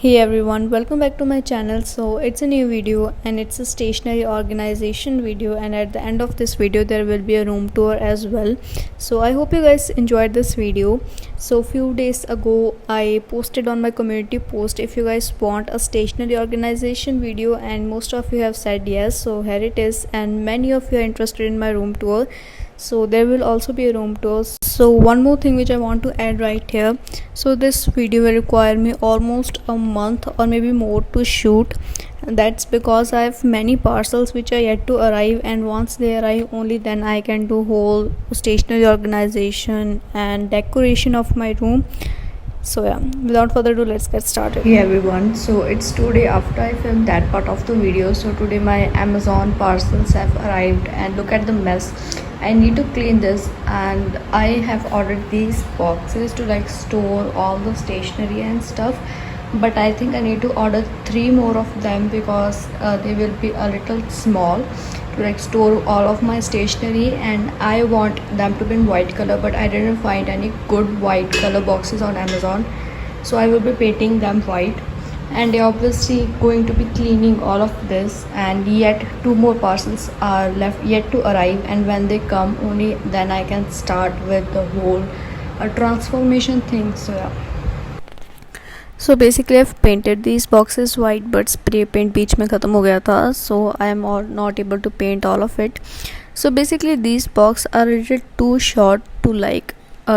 Hey everyone, welcome back to my channel. So it's a new video and it's a stationery organization video, and at the end of this video there will be a room tour as well. So I hope you guys enjoyed this video. So few days ago I posted on my community post if you guys want a stationery organization video, and most of you have said yes, so here it is, and many of you are interested in my room tour. So there will also be a room tour. So one more thing which I want to add right here, so this video will require me almost a month or maybe more to shoot. That's because I have many parcels which are yet to arrive, and once they arrive only then I can do whole stationery organization and decoration of my room. So yeah, without further ado, let's get started. Hey everyone, so it's 2 days after I filmed that part of the video. So today my Amazon parcels have arrived and look at the mess. I need to clean this, and I have ordered these boxes to like store all the stationery and stuff, but I think I need to order 3 more of them because they will be a little small to like store all of my stationery, and I want them to be in white color, but I didn't find any good white color boxes on Amazon, so I will be painting them white. And they obviously going to be cleaning all of this, and yet 2 more parcels are left yet to arrive, and when they come only then I can start with the whole transformation thing. So yeah. So basically I've painted these boxes white, but spray paint बीच में ख़त्म हो गया था, so I am not able to paint all of it. So basically these boxes are a little too short to like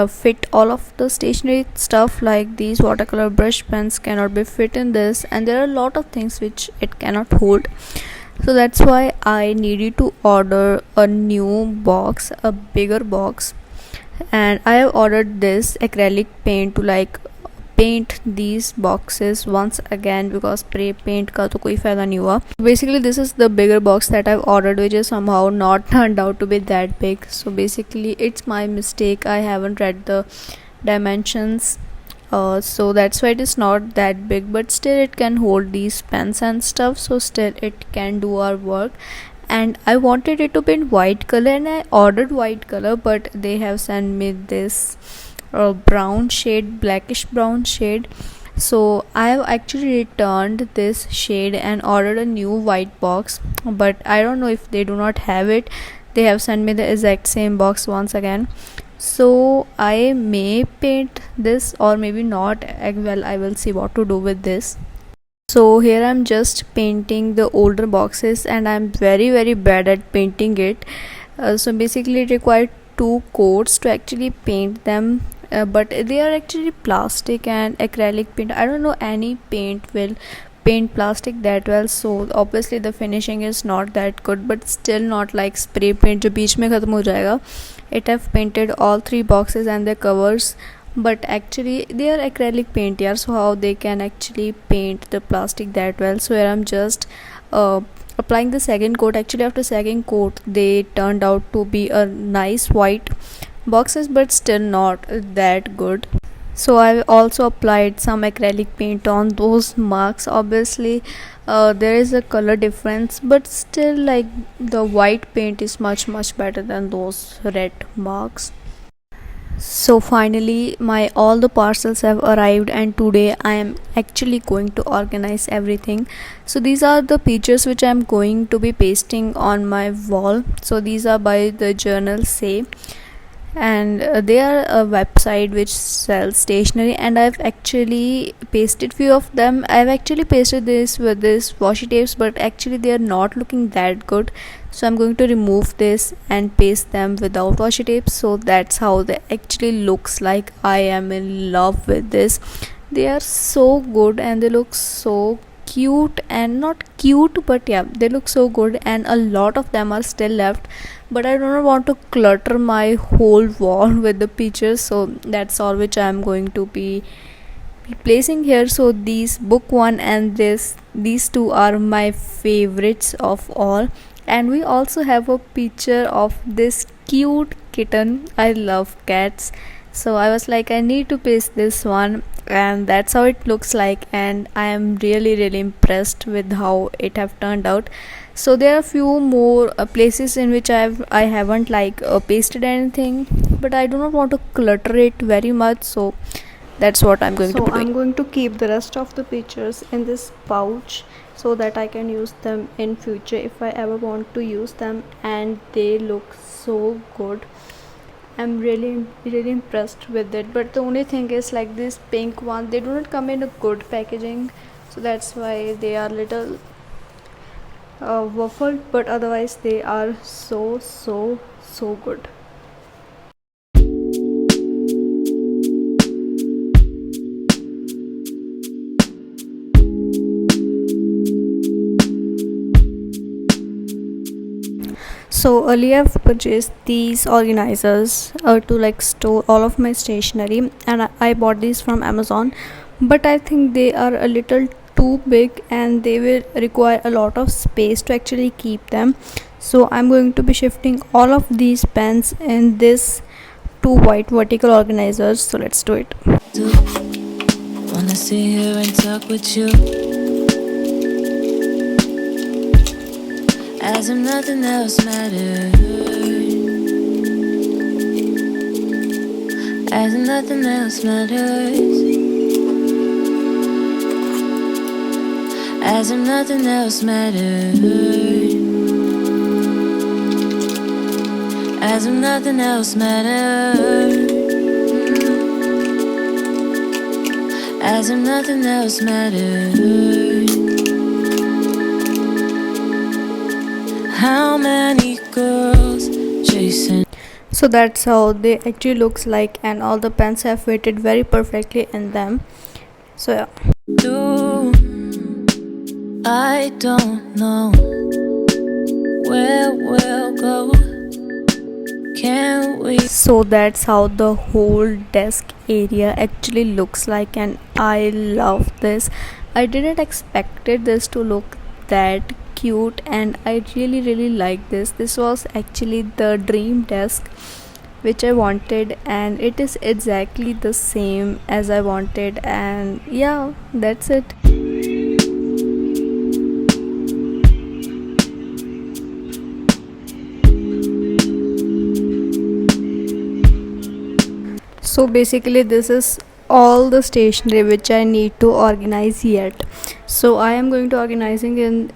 fit all of the stationery stuff. Like these watercolor brush pens cannot be fit in this, and there are a lot of things which it cannot hold. So that's why I needed to order a new box, a bigger box, and I have ordered this acrylic paint to like paint these boxes once again, because spray paint का तो कोई फ़ायदा नहीं हुआ. Basically this is the bigger box that I've ordered, which is somehow not turned out to be that big. So basically it's my mistake, I haven't read the dimensions, so that's why it is not that big, but still it can hold these pens and stuff, so still it can do our work. And I wanted it to be in white color, and I ordered white color, but they have sent me this brown shade, blackish brown shade. So I have actually returned this shade and ordered a new white box, but I don't know if they do not have it. They have sent me the exact same box once again, so I may paint this or maybe not. Well, I will see what to do with this. So here I'm just painting the older boxes, and I'm very bad at painting it. So basically it required 2 coats to actually paint them, but they are actually plastic and acrylic paint. I don't know any paint will paint plastic that well, so obviously the finishing is not that good, but still not like spray paint जो बीच में ख़त्म हो जाएगा. It have painted all 3 boxes and their covers, but actually they are acrylic paint, yeah, so how they can actually paint the plastic that well. So here I'm just applying the second coat. Actually after second coat they turned out to be a nice white boxes, but still not that good. So I also applied some acrylic paint on those marks. Obviously there is a color difference, but still like the white paint is much better than those red marks. So finally all the parcels have arrived, and today I am actually going to organize everything. So these are the pictures which I am going to be pasting on my wall. So these are by the journal Say, and they are a website which sells stationery, and I've actually pasted few of them. I've actually pasted this with this washi tapes, but actually they are not looking that good, so I'm going to remove this and paste them without washi tapes. So that's how they actually looks like. I am in love with this. They are so good and they look so cute, and not cute, but yeah, they look so good, and a lot of them are still left, but I do not want to clutter my whole wall with the pictures, so that's all which I am going to be placing here. So these book 1 and these 2 are my favorites of all, and we also have a picture of this cute kitten. I love cats, so I was like, I need to paste this one, and that's how it looks like, and I am really impressed with how it have turned out. So there are a few more places in which I haven't like pasted anything, but I do not want to clutter it very much, so That's what I'm going to So be doing. I'm going to keep the rest of the pictures in this pouch so that I can use them in future if I ever want to use them, and they look so good. I'm really impressed with it, but the only thing is like this pink one, they do not come in a good packaging, so that's why they are little waffled, but otherwise they are so good. So earlier I've purchased these organizers to like store all of my stationery, and I bought these from Amazon, but I think they are a little too big and they will require a lot of space to actually keep them. So I'm going to be shifting all of these pens in this two white vertical organizers. So let's do it. Wanna sit here and talk with you, as if nothing else matters, as if nothing else matters, as if nothing else matters, as if nothing else matters, as if nothing else matters. How many girls chasing? So that's how they actually looks like, and all the pens have fitted very perfectly in them. So yeah. Do I don't know where we'll go. Can we? So that's how the whole desk area actually looks like, and I love this. I didn't expected this to look that cute, and I really like this was actually the dream desk which I wanted, and it is exactly the same as I wanted. And yeah, that's it. So basically this is all the stationery which I need to organize yet. So I am going to organizing in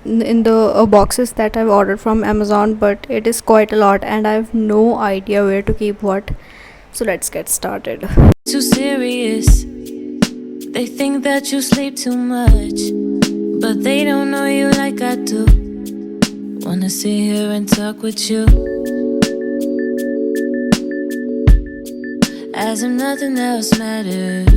the boxes that I've ordered from Amazon, but it is quite a lot and I have no idea where to keep what. So let's get started. Too serious. They think that you sleep too much, but they don't know you like I do. Wanna sit here and talk with you, as if nothing else mattered,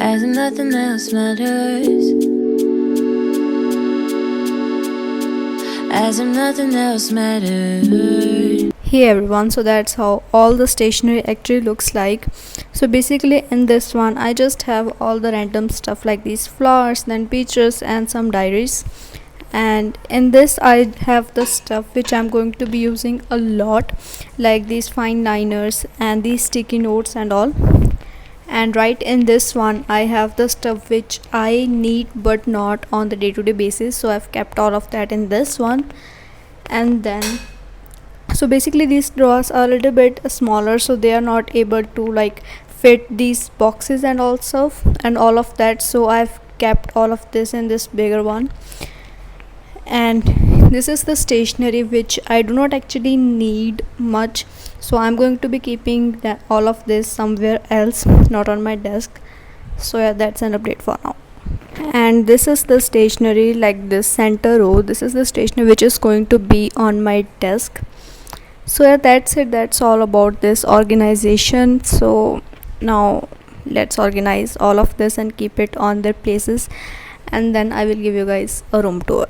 as if nothing else matters, as if nothing else matters. Hey everyone, so that's how all the stationery actually looks like. So basically in this one I just have all the random stuff like these flowers, then pictures and some diaries. And in this I have the stuff which I'm going to be using a lot, like these fine liners and these sticky notes and all. And right in this one I have the stuff which I need but not on the day-to-day basis, so I've kept all of that in this one. And then so basically these drawers are a little bit smaller, so they are not able to like fit these boxes and also and all of that, so I've kept all of this in this bigger one. And this is the stationery which I do not actually need much, so I'm going to be keeping that all of this somewhere else, not on my desk. So yeah, that's an update for now. And this is the stationery, like this center row, this is the stationery which is going to be on my desk. So yeah, that's it, that's all about this organization. So now let's organize all of this and keep it on their places, and then I will give you guys a room tour.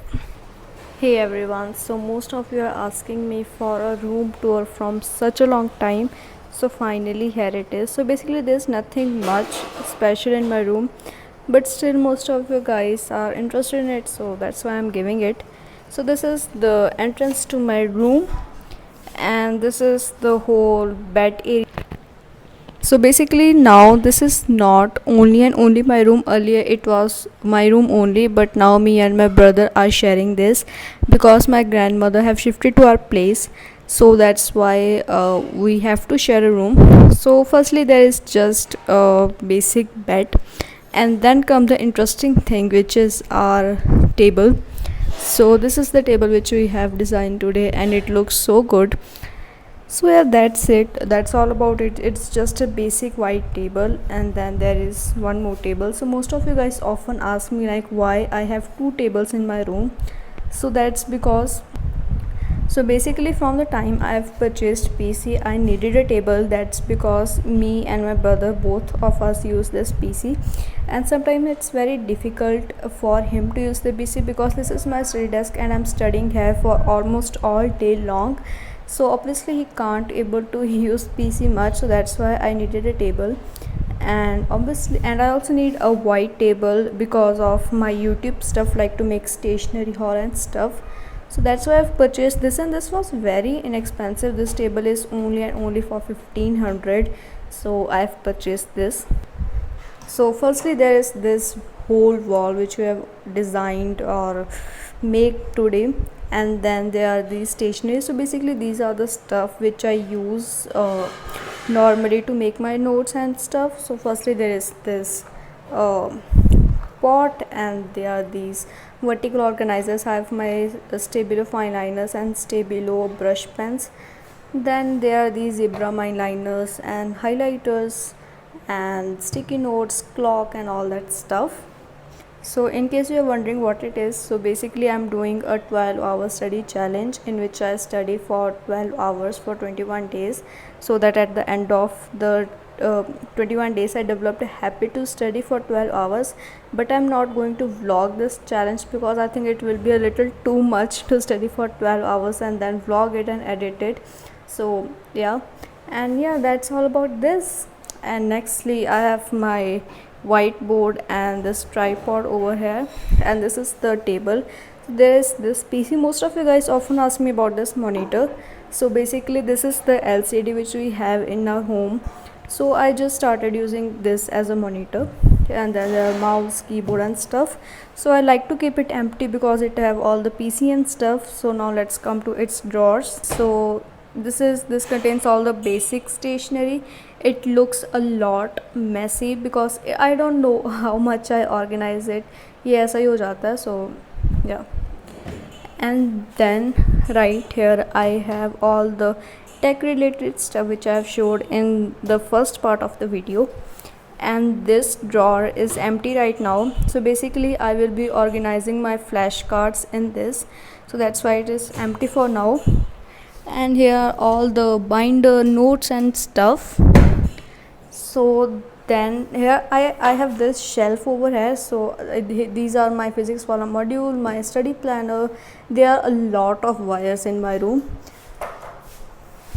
Hey everyone, so most of you are asking me for a room tour from such a long time, so finally here it is. So basically there's nothing much special in my room, but still most of you guys are interested in it, so that's why I'm giving it. So this is the entrance to my room, and this is the whole bed area. So basically now this is not only and only my room. Earlier it was my room only, but now me and my brother are sharing this because my grandmother have shifted to our place. so that's why we have to share a room. So firstly there is just a basic bed, and then come the interesting thing, which is our table. So this is the table which we have designed today, and it looks so good. So yeah, that's it, that's all about it. It's just a basic white table, and then there is one more table. So most of you guys often ask me like why I have two tables in my room. So that's because, so basically from the time I've purchased PC, I needed a table. That's because me and my brother, both of us, use this PC, and sometimes it's very difficult for him to use the PC because this is my study desk and I'm studying here for almost all day long. So obviously he can't able to use PC much, so that's why I needed a table. And obviously, and I also need a white table because of my YouTube stuff, like to make stationery haul and stuff. So that's why I've purchased this, and this was very inexpensive. This table is only and only for 1500, so I've purchased this. So firstly there is this whole wall which we have designed or make today, and then there are these stationery. So basically these are the stuff which I use normally to make my notes and stuff. So firstly there is this uh, pot, and there are these vertical organizers. I have my Stabilo fine liners and Stabilo brush pens. Then there are these zebra mine liners and highlighters and sticky notes, clock, and all that stuff. So in case you are wondering what it is, so basically I'm doing a 12-hour study challenge in which I study for 12 hours for 21 days, so that at the end of the 21 days I developed a habit to study for 12 hours. But I'm not going to vlog this challenge because I think it will be a little too much to study for 12 hours and then vlog it and edit it. So yeah, and yeah, that's all about this. And nextly I have my whiteboard and this tripod over here, and this is the table. There is this PC. Most of you guys often ask me about this monitor. So basically this is the LCD which we have in our home. So I just started using this as a monitor, and then there are mouse, keyboard, and stuff. So I like to keep it empty because it have all the PC and stuff. So now let's come to its drawers. So this contains all the basic stationery. It looks a lot messy because I don't know how much I organize it. ये ऐसा ही हो जाता है. So yeah, and then right here I have all the tech related stuff which I have showed in the first part of the video. And this drawer is empty right now, so basically I will be organizing my flashcards in this, so that's why it is empty for now. And here are all the binder, notes, and stuff. So then here I have this shelf over here. So these are my physics wallah module, my study planner. There are a lot of wires in my room.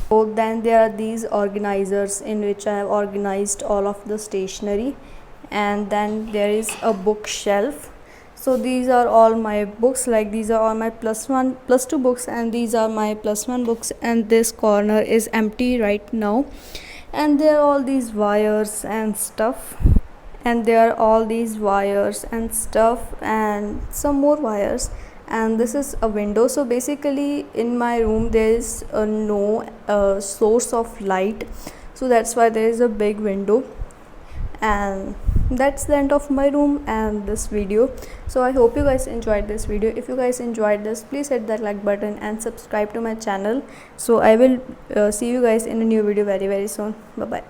So then there are these organizers in which I have organized all of the stationery. And then there is a bookshelf. So these are all my books, like these are all my +1 +2 books, and these are my +1 books, and this corner is empty right now. And there are all these wires and stuff, and there are all these wires and stuff, and some more wires. And this is a window. So basically in my room there is no source of light, so that's why there is a big window. And that's the end of my room and this video. So I hope you guys enjoyed this video. If you guys enjoyed this, please hit that like button and subscribe to my channel. So I will see you guys in a new video very soon. Bye bye.